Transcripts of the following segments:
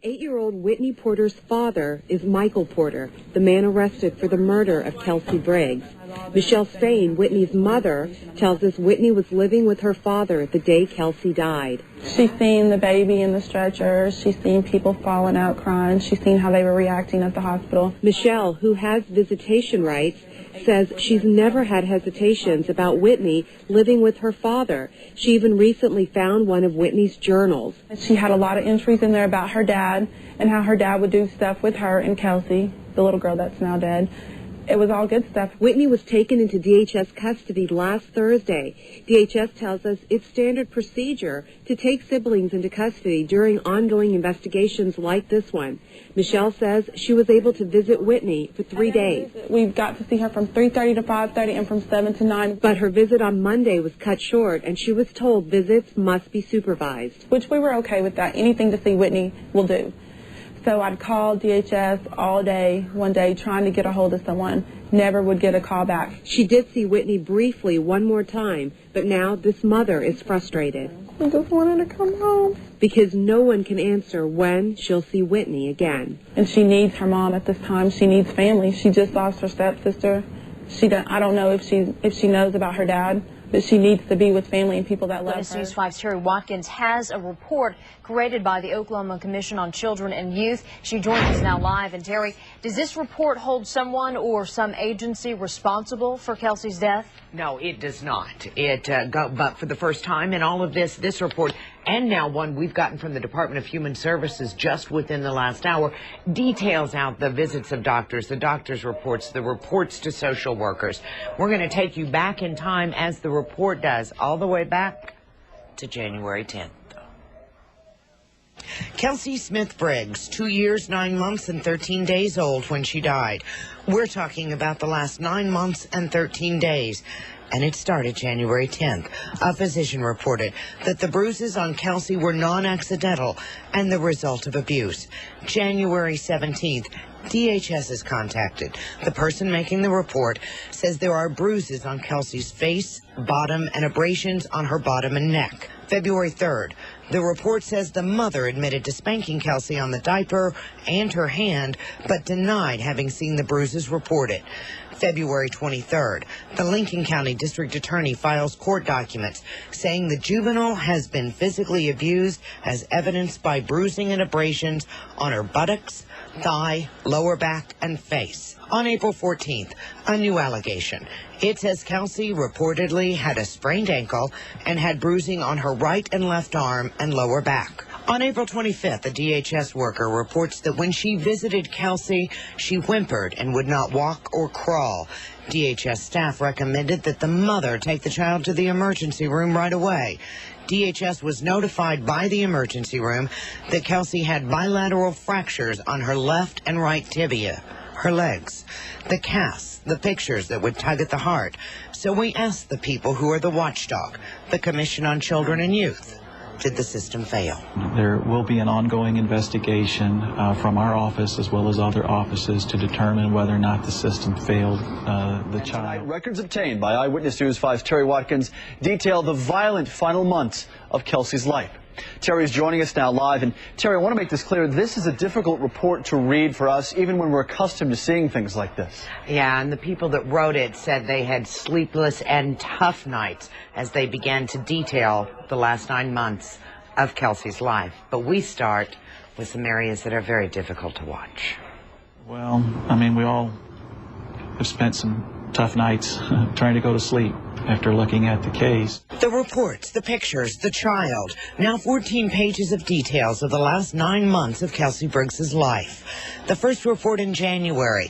8-year-old Whitney Porter's father is Michael Porter, the man arrested for the murder of Kelsey Briggs. Michelle Spain, Whitney's mother, tells us Whitney was living with her father the day Kelsey died. She's seen the baby in the stretcher. She's seen people falling out crying. She's seen how they were reacting at the hospital. Michelle, who has visitation rights, says she's never had hesitations about Whitney living with her father. She even recently found one of Whitney's journals. She had a lot of entries in there about her dad and how her dad would do stuff with her and Kelsey, the little girl that's now dead. It was all good stuff. Whitney was taken into DHS custody last Thursday. DHS tells us it's standard procedure to take siblings into custody during ongoing investigations like this one. Michelle says she was able to visit Whitney for 3 days. We got to see her from 3:30 to 5:30 and from 7 to 9. But her visit on Monday was cut short, and she was told visits must be supervised. Which we were okay with that. Anything to see Whitney will do. So I'd call DHS all day, one day, trying to get a hold of someone. Never would get a call back. She did see Whitney briefly one more time, but now this mother is frustrated. I just wanted to come home. Because no one can answer when she'll see Whitney again. And she needs her mom at this time. She needs family. She just lost her stepsister. I don't know if she knows about her dad, but she needs to be with family and people that love her. News 5's Terry Watkins has a report created by the Oklahoma Commission on Children and Youth. She joins us now live. And Terry, does this report hold someone or some agency responsible for Kelsey's death? No, it does not. But for the first time in all of this report, and now one we've gotten from the Department of Human Services just within the last hour, details out the visits of doctors, the doctors' reports, the reports to social workers. We're going to take you back in time as the report does, all the way back to January 10th. Kelsey Smith-Briggs, 2 years, 9 months, and 13 days old when she died. We're talking about the last 9 months and 13 days. And it started January 10th. A physician reported that the bruises on Kelsey were non-accidental and the result of abuse. January 17th, DHS is contacted. The person making the report says there are bruises on Kelsey's face, bottom, and abrasions on her bottom and neck. February 3rd, the report says the mother admitted to spanking Kelsey on the diaper and her hand, but denied having seen the bruises reported. February 23rd, the Lincoln County District Attorney files court documents saying the juvenile has been physically abused as evidenced by bruising and abrasions on her buttocks, thigh, lower back, and face. On April 14th, a new allegation. It says Kelsey reportedly had a sprained ankle and had bruising on her right and left arm and lower back. On April 25th, a DHS worker reports that when she visited Kelsey, she whimpered and would not walk or crawl. DHS staff recommended that the mother take the child to the emergency room right away. DHS was notified by the emergency room that Kelsey had bilateral fractures on her left and right tibia, her legs, the casts, the pictures that would tug at the heart. So we asked the people who are the watchdog, the Commission on Children and Youth. Did the system fail? There will be an ongoing investigation from our office as well as other offices to determine whether or not the system failed the child. Records obtained by Eyewitness News 5's Terry Watkins detail the violent final months of Kelsey's life. Terry is joining us now live. And Terry, I want to make this clear. This is a difficult report to read for us, even when we're accustomed to seeing things like this. Yeah, and the people that wrote it said they had sleepless and tough nights as they began to detail the last 9 months of Kelsey's life. But we start with some areas that are very difficult to watch. Well, I mean, we all have spent some tough nights trying to go to sleep after looking at the case. The reports, the pictures, the child. Now 14 pages of details of the last 9 months of Kelsey Briggs' life. The first report in January.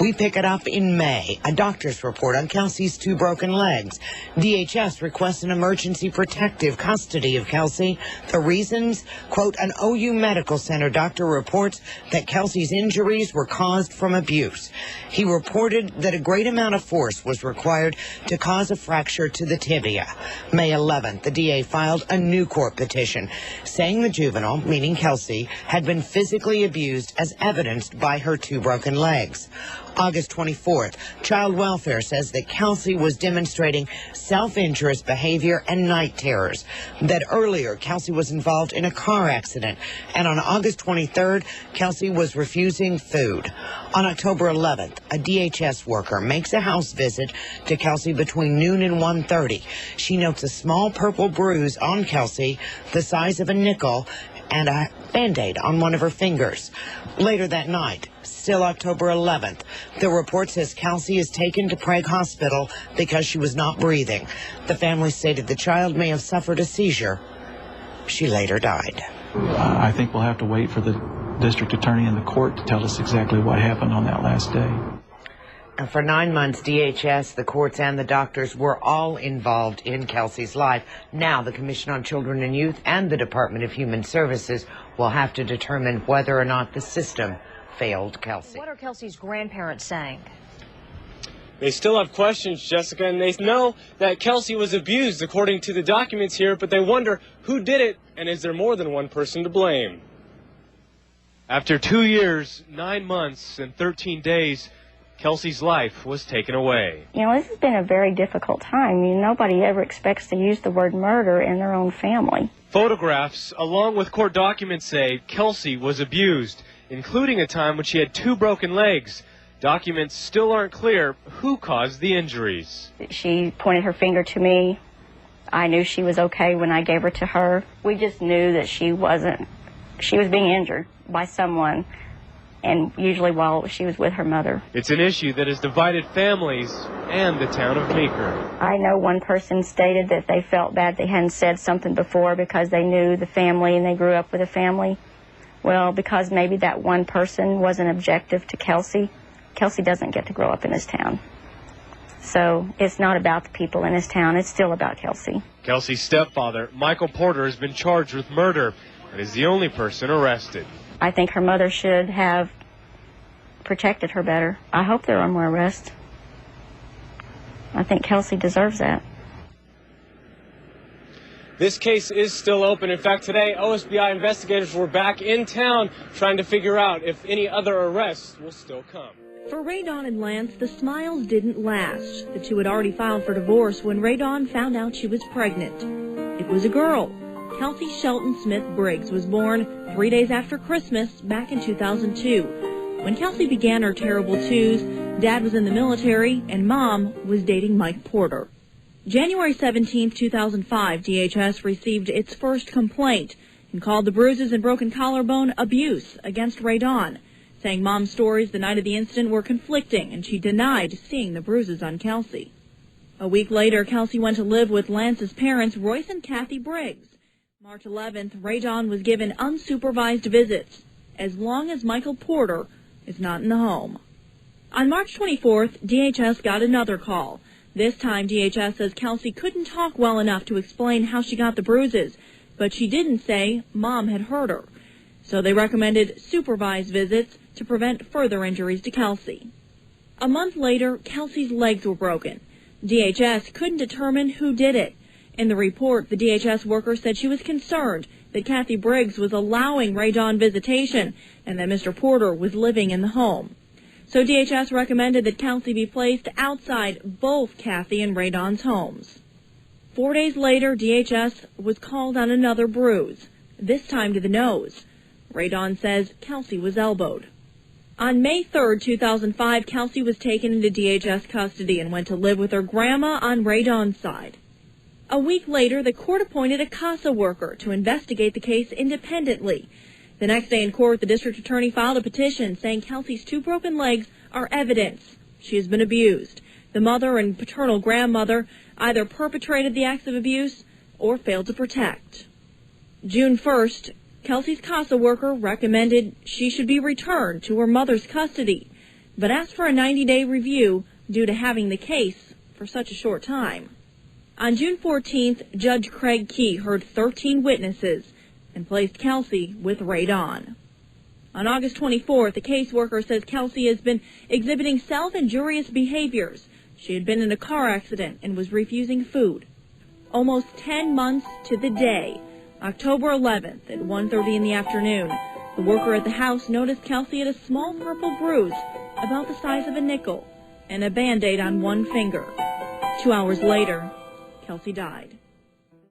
We pick it up in May. A doctor's report on Kelsey's 2 broken legs. DHS requests an emergency protective custody of Kelsey. The reasons, quote, an OU Medical Center doctor reports that Kelsey's injuries were caused from abuse. He reported that a great amount of force was required to cause a fracture to the tibia. May 11th, the DA filed a new court petition saying the juvenile, meaning Kelsey, had been physically abused as evidenced by her 2 broken legs. August 24th, Child Welfare says that Kelsey was demonstrating self-injurious behavior and night terrors. That earlier, Kelsey was involved in a car accident. And on August 23rd, Kelsey was refusing food. On October 11th, a DHS worker makes a house visit to Kelsey between noon and 1:30. She notes a small purple bruise on Kelsey the size of a nickel and a Band-Aid on one of her fingers. Later that night, still October 11th, the report says Kelsey is taken to Prague Hospital because she was not breathing. The family stated the child may have suffered a seizure. She later died. I think we'll have to wait for the district attorney and the court to tell us exactly what happened on that last day. And for 9 months, DHS, the courts, and the doctors were all involved in Kelsey's life. Now, the Commission on Children and Youth and the Department of Human Services will have to determine whether or not the system failed Kelsey. What are Kelsey's grandparents saying? They still have questions, Jessica, and they know that Kelsey was abused according to the documents here, but they wonder who did it and is there more than one person to blame. After 2 years, 9 months, and 13 days, Kelsey's life was taken away. You know, this has been a very difficult time. Nobody ever expects to use the word murder in their own family. Photographs, along with court documents, say Kelsey was abused, including a time when she had 2 broken legs. Documents still aren't clear who caused the injuries. She pointed her finger to me. I knew she was okay when I gave her to her. We just knew that she was being injured by someone, and usually while she was with her mother. It's an issue that has divided families and the town of Meeker. I know one person stated that they felt bad they hadn't said something before because they knew the family and they grew up with a family. Well, because maybe that one person wasn't objective to Kelsey, Kelsey doesn't get to grow up in this town. So it's not about the people in this town, it's still about Kelsey. Kelsey's stepfather, Michael Porter, has been charged with murder and is the only person arrested. I think her mother should have protected her better. I hope there are more arrests. I think Kelsey deserves that. This case is still open. In fact, today, OSBI investigators were back in town trying to figure out if any other arrests will still come. For Ray Dawn and Lance, the smiles didn't last. The two had already filed for divorce when Ray Dawn found out she was pregnant. It was a girl. Kelsey Shelton Smith-Briggs was born 3 days after Christmas back in 2002. When Kelsey began her terrible twos, Dad was in the military and Mom was dating Mike Porter. January 17, 2005, DHS received its first complaint and called the bruises and broken collarbone abuse against Ray Dawn, saying Mom's stories the night of the incident were conflicting and she denied seeing the bruises on Kelsey. A week later, Kelsey went to live with Lance's parents, Royce and Kathy Briggs. March 11th, Ray Dawn was given unsupervised visits, as long as Michael Porter is not in the home. On March 24th, DHS got another call. This time, DHS says Kelsey couldn't talk well enough to explain how she got the bruises, but she didn't say Mom had hurt her. So they recommended supervised visits to prevent further injuries to Kelsey. A month later, Kelsey's legs were broken. DHS couldn't determine who did it. In the report, the DHS worker said she was concerned that Kathy Briggs was allowing Ray Dawn visitation and that Mr. Porter was living in the home. So DHS recommended that Kelsey be placed outside both Kathy and Ray Dawn's homes. 4 days later, DHS was called on another bruise, this time to the nose. Ray Dawn says Kelsey was elbowed. On May 3, 2005, Kelsey was taken into DHS custody and went to live with her grandma on Ray Dawn's side. A week later, the court appointed a CASA worker to investigate the case independently. The next day in court, the district attorney filed a petition saying Kelsey's 2 broken legs are evidence she has been abused. The mother and paternal grandmother either perpetrated the acts of abuse or failed to protect. June 1st, Kelsey's CASA worker recommended she should be returned to her mother's custody, but asked for a 90-day review due to having the case for such a short time. On June 14th, Judge Craig Key heard 13 witnesses and placed Kelsey with Ray Dawn. On August 24th, the caseworker says Kelsey has been exhibiting self-injurious behaviors. She had been in a car accident and was refusing food. Almost 10 months to the day, October 11th at 1:30 in the afternoon, the worker at the house noticed Kelsey had a small purple bruise about the size of a nickel, and a Band-Aid on one finger. 2 hours later, Kelsey died.